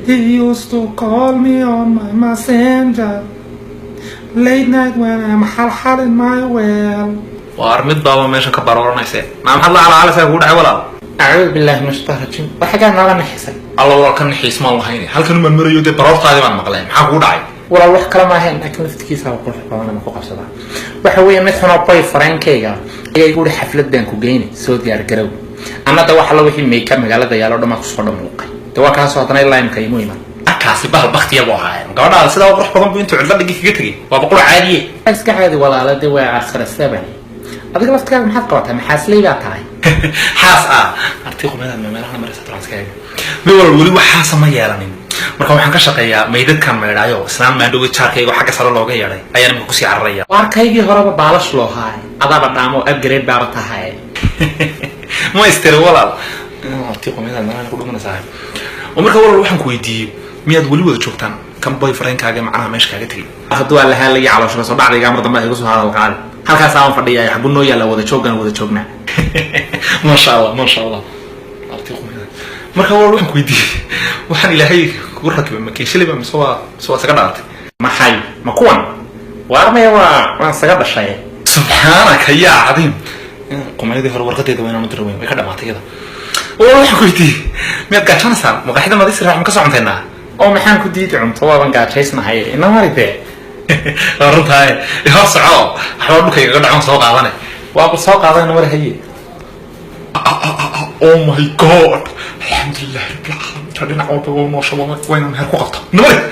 He used to call me on my messenger late night when I'm in my well. وارمد بابا ماشي كبرورنا يسير ما محل على على سيقول عولا أعوذ بالله من الشيطان الرجيم وحاجة نرى نحسن الله والله كان نحيس ما الله هيني هل كانوا من مريو دي برافط هذه ما مقلهم حقول عاي ولا الله كلام هين لكن نفتكيسها وقول حبانا ما فوق عشرة وحوي مثلا باي فرانكيجا يقول حفلة دانكو جيني سودي أرجعوا أنا ده واحد لو هي ميكا مقالة ده يلا ده ما خصوصا موقع ده كاسو هتنا الله يمكن مهمة أكاسي بحال بختي أبو هاي قالنا على سيدا وروح بدن بينتو عدلا دقيقة كتري وبقول عادي بس كعادي ولا على ده وآخر السبع هذيك لفت كلام حد قوتها محاس لي بقى حاس أرتيقو ماذا ما لنا مرة سترانس كاي بيقول ولي وحاس ما يالنين marka waxaan ka shaqeeyaa meydadkan meedhayo islaan maadhow charkayga waxa ka saro looga yeeray ayaan ku sii carraya warkaygii horeba baalash loo haay adaba dhaamo upgrade baaba tahay ma istiri walaal artiiqo meedan aan ku dhumanaysaa marka walaal waxaan ku weydiiyay miyaad wali wada joogtaan kan boyfriendkaaga macnaha meesha kaaga tagay hadduu alla halay caloosha soo dhacday mar dambe ay ku soo hadal qaali halkaas aan fadhiyay xagu noo yaala wada joognaa ma sha Allah artiiqo meedan marka walaal waxaan ku weydiiyay waxaan ilaahay ku rakibay ma kiishilay ma soo saga dhaartay ma hay ma kuwan waarmay waa saga dhashay subhanaka ya cadiim qomaydi hor warqadeeda weyn aan diray way ka dhamaatay iyada oo waxaan ku weydiiyay miyaad gaajanaysaa maqaaxida madis raaxim ka soconteena oo maxaan ku diiday cunto waaban gaajaysnahay ina maride runtahay hor soco waxba dhulkayga ka dhacon soo qaadanay waa soo qaadanay war haye oh my god alhamdulillah rabbil alamin تدينا عوض ونوصل وين نهار قطة نمر